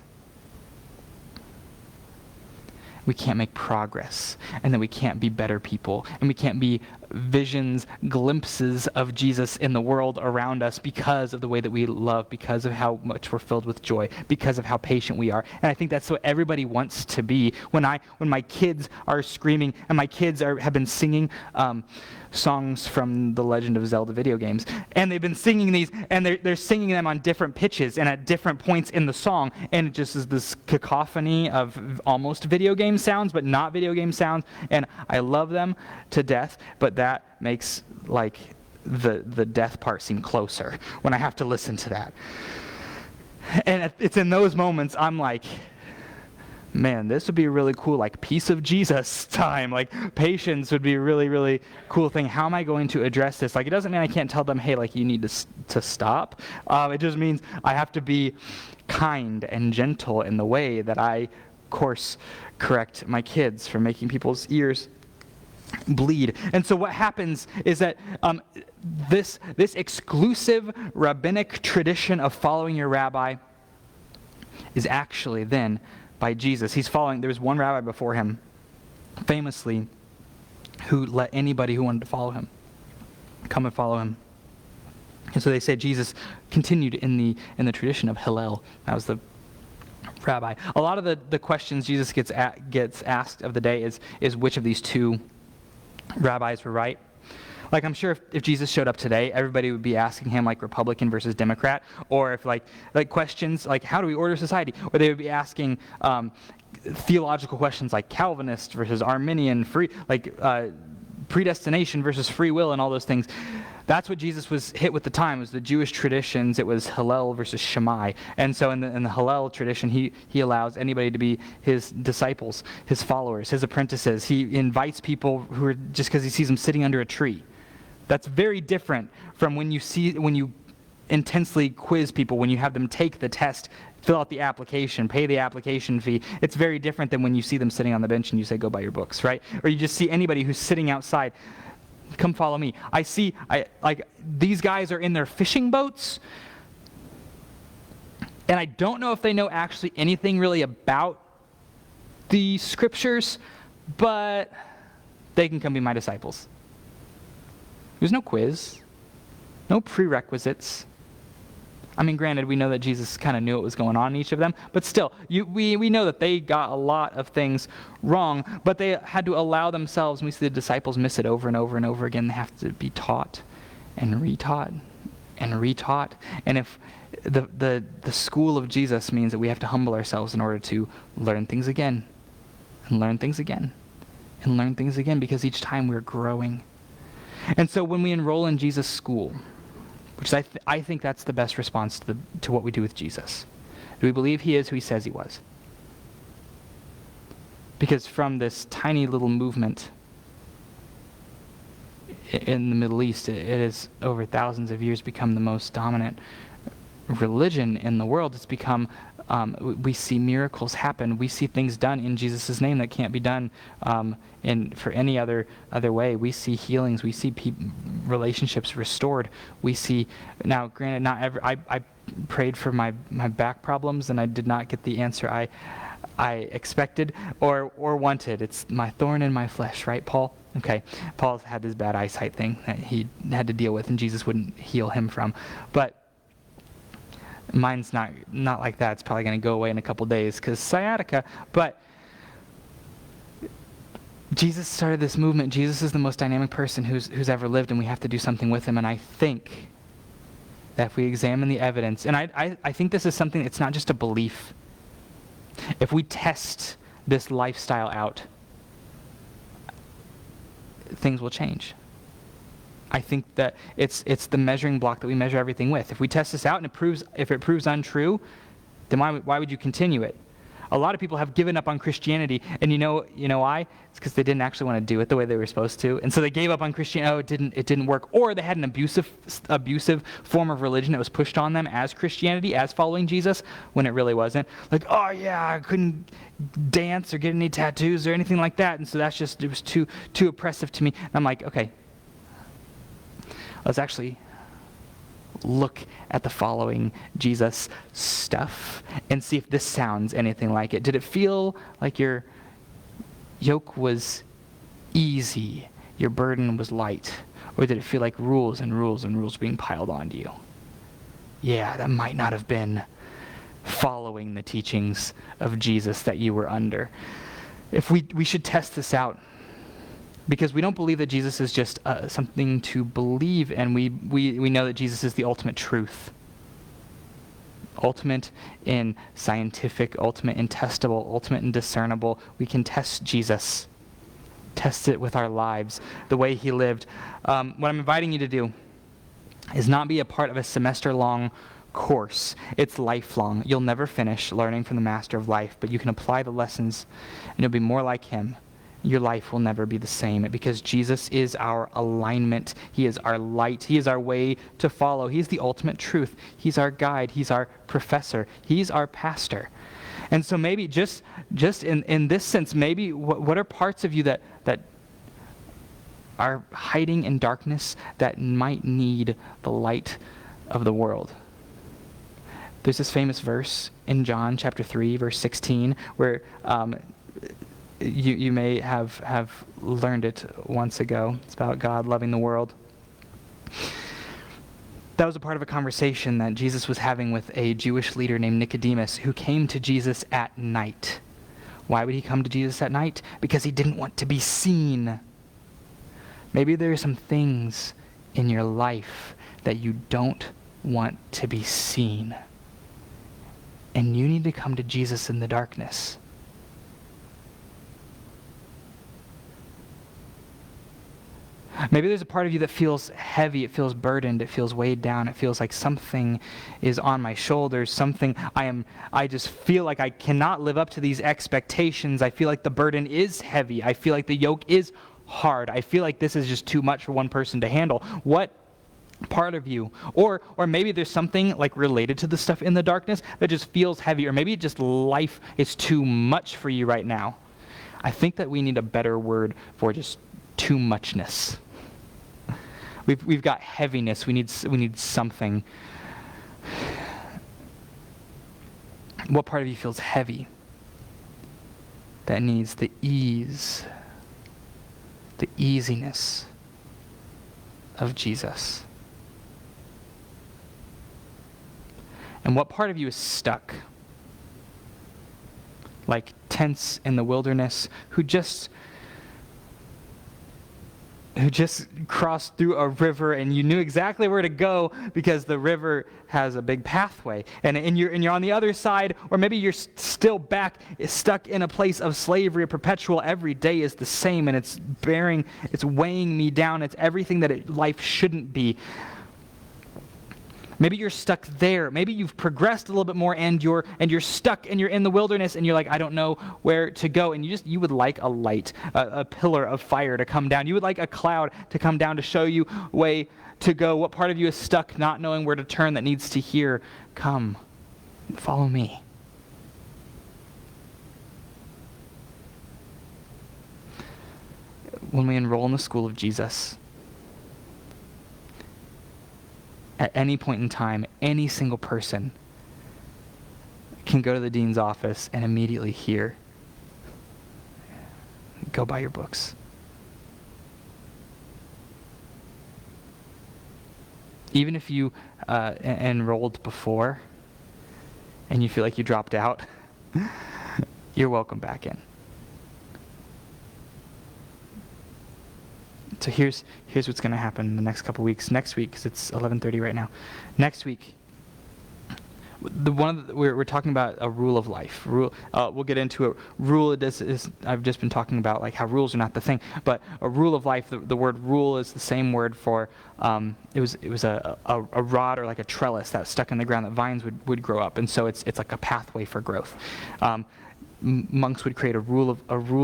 make progress, and that we can't be better people, and we can't be visions, glimpses of Jesus in the world around us because of the way that we love, because of how much we're filled with joy, because of how patient we are. And I think that's what everybody wants to be. When my kids are screaming, and my kids have been singing songs from the Legend of Zelda video games, and they've been singing these, and they're singing them on different pitches and at different points in the song, and it just is this cacophony of almost video game sounds but not video game sounds, and I love them to death, but that makes like the death part seem closer when I have to listen to that. And it's in those moments I'm like, man, this would be a really cool, like, piece of Jesus time. Like, patience would be a really, really cool thing. How am I going to address this? Like, it doesn't mean I can't tell them, hey, like, you need to stop. It just means I have to be kind and gentle in the way that I course correct my kids for making people's ears bleed. And so what happens is that this exclusive rabbinic tradition of following your rabbi is actually then by Jesus. He's following, there was one rabbi before him, famously, who let anybody who wanted to follow him come and follow him. And so they say Jesus continued in the tradition of Hillel. That was the rabbi. A lot of the questions Jesus gets asked of the day is which of these two rabbis were right. Like, I'm sure if Jesus showed up today, everybody would be asking him, like, Republican versus Democrat, or if, like questions like, how do we order society? Or they would be asking theological questions like Calvinist versus Arminian, predestination versus free will, and all those things. That's what Jesus was hit with the time, was the Jewish traditions. It was Hillel versus Shammai. And so in the Hillel tradition, he allows anybody to be his disciples, his followers, his apprentices. He invites people who are just because he sees them sitting under a tree. That's very different from when you intensely quiz people, when you have them take the test, fill out the application, pay the application fee. It's very different than when you see them sitting on the bench and you say, go buy your books, right? Or you just see anybody who's sitting outside, come follow me. These guys are in their fishing boats, and I don't know if they know actually anything really about the scriptures, but they can come be my disciples. There's no quiz, no prerequisites. I mean, granted, we know that Jesus kind of knew what was going on in each of them, but still, we know that they got a lot of things wrong, but they had to allow themselves, and we see the disciples miss it over and over and over again. They have to be taught and retaught and retaught. And if the school of Jesus means that we have to humble ourselves in order to learn things again, and learn things again, and learn things again, because each time we're growing. And so when we enroll in Jesus' school, which I think that's the best response to what we do with Jesus. Do we believe he is who he says he was? Because from this tiny little movement in the Middle East, it has over thousands of years become the most dominant religion in the world. It's become, we see miracles happen. We see things done in Jesus' name that can't be done for any other way. We see healings. We see relationships restored. We see, now granted, I prayed for my back problems and I did not get the answer I expected or wanted. It's my thorn in my flesh, right, Paul? Okay, Paul had this bad eyesight thing that he had to deal with and Jesus wouldn't heal him from. But mine's not like that. It's probably going to go away in a couple days because sciatica. But Jesus started this movement. Jesus is the most dynamic person who's ever lived, and we have to do something with him. And I think that if we examine the evidence, and I think this is something, it's not just a belief. If we test this lifestyle out, things will change. I think that it's the measuring block that we measure everything with. If we test this out and if it proves untrue, then why would you continue it? A lot of people have given up on Christianity, and you know why? It's because they didn't actually want to do it the way they were supposed to, and so they gave up on Christianity. Oh, it didn't work, or they had an abusive form of religion that was pushed on them as Christianity, as following Jesus, when it really wasn't. Like, oh yeah, I couldn't dance or get any tattoos or anything like that, and so it was too oppressive to me. And I'm like, okay, let's actually look at the following Jesus stuff and see if this sounds anything like it. Did it feel like your yoke was easy, your burden was light? Or did it feel like rules and rules and rules being piled onto you? Yeah, that might not have been following the teachings of Jesus that you were under. If we should test this out, because we don't believe that Jesus is just something to believe, and we know that Jesus is the ultimate truth. Ultimate in scientific, ultimate in testable, ultimate in discernible. We can test Jesus. Test it with our lives, the way he lived. What I'm inviting you to do is not be a part of a semester-long course. It's lifelong. You'll never finish learning from the master of life, but you can apply the lessons, and you'll be more like him. Your life will never be the same because Jesus is our alignment. He is our light. He is our way to follow. He's the ultimate truth. He's our guide. He's our professor. He's our pastor. And so maybe just in this sense, maybe what are parts of you that are hiding in darkness that might need the light of the world? There's this famous verse in John chapter 3, verse 16, where you may have learned it once ago. It's about God loving the world. That was a part of a conversation that Jesus was having with a Jewish leader named Nicodemus, who came to Jesus at night. Why would he come to Jesus at night? Because he didn't want to be seen. Maybe there are some things in your life that you don't want to be seen. And you need to come to Jesus in the darkness. Maybe there's a part of you that feels heavy, it feels burdened, it feels weighed down, it feels like something is on my shoulders, I just feel like I cannot live up to these expectations. I feel like the burden is heavy. I feel like the yoke is hard. I feel like this is just too much for one person to handle. What part of you, or maybe there's something like related to the stuff in the darkness that just feels heavy, or maybe just life is too much for you right now. I think that we need a better word for just too muchness. We've got heaviness. We need something. What part of you feels heavy? That needs the ease, the easiness of Jesus. And what part of you is stuck? Like tents in the wilderness, who just crossed through a river and you knew exactly where to go because the river has a big pathway. And you're on the other side, or maybe you're still stuck in a place of slavery, perpetual. Every day is the same, and it's weighing me down. It's everything that life shouldn't be. Maybe you're stuck there. Maybe you've progressed a little bit more and you're stuck and you're in the wilderness and you're like, I don't know where to go. And you would like a light, a pillar of fire to come down. You would like a cloud to come down to show you way to go. What part of you is stuck not knowing where to turn that needs to hear, come, follow me. When we enroll in the school of Jesus, at any point in time, any single person can go to the dean's office and immediately hear, go buy your books. Even if you enrolled before and you feel like you dropped out, you're welcome back in. So here's what's going to happen in the next couple weeks. Next week, because it's 11:30 right now. Next week, we're talking about a rule of life. We'll get into it. I've just been talking about like how rules are not the thing, but a rule of life. The word rule is the same word for it was a rod or like a trellis that was stuck in the ground that vines would grow up, and so it's like a pathway for growth. Monks would create a rule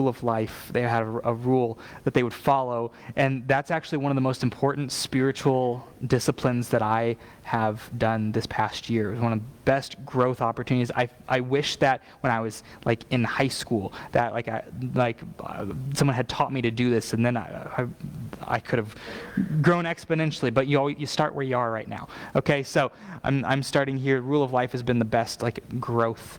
of life. They had a rule that they would follow, and that's actually one of the most important spiritual disciplines that I have done this past year. It was one of the best growth opportunities. I wish that when I was like in high school that someone had taught me to do this, and then I could have grown exponentially. But you start where you are right now. Okay, so I'm starting here. Rule of life has been the best like growth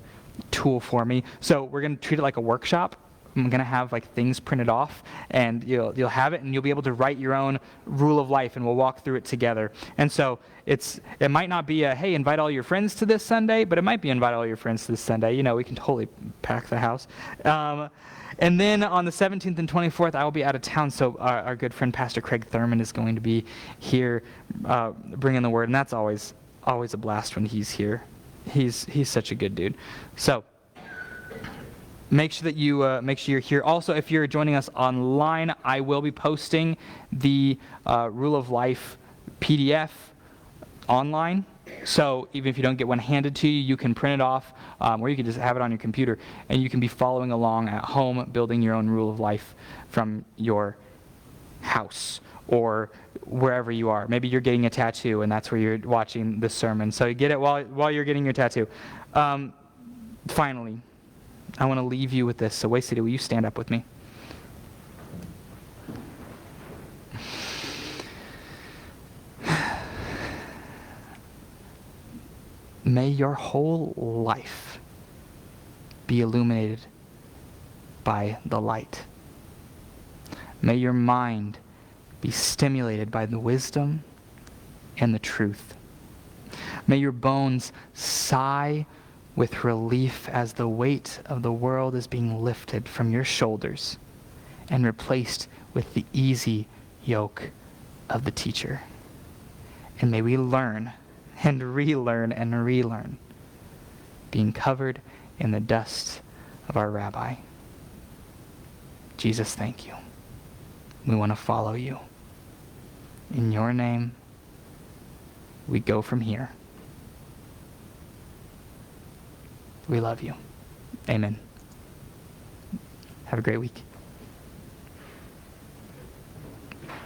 tool for me. So we're going to treat it like a workshop. I'm going to have like things printed off, and you'll have it, and you'll be able to write your own rule of life, and we'll walk through it together. And so it might not be a, hey, invite all your friends to this Sunday, but it might be invite all your friends to this Sunday. We can totally pack the house. And then on the 17th and 24th, I will be out of town, so our good friend Pastor Craig Thurman is going to be here bringing the word, and that's always a blast when he's here. He's such a good dude. So make sure that you're here. Also, if you're joining us online, I will be posting the Rule of Life PDF online. So even if you don't get one handed to you, you can print it off, or you can just have it on your computer, and you can be following along at home, building your own rule of life from your house or wherever you are. Maybe you're getting a tattoo, and that's where you're watching this sermon. So you get it while you're getting your tattoo. Finally, I want to leave you with this. So Way City, will you stand up with me? May your whole life be illuminated by the light. May your mind be stimulated by the wisdom and the truth. May your bones sigh with relief as the weight of the world is being lifted from your shoulders and replaced with the easy yoke of the teacher. And may we learn and relearn, being covered in the dust of our rabbi. Jesus, thank you. We want to follow you. In your name, we go from here. We love you. Amen. Have a great week.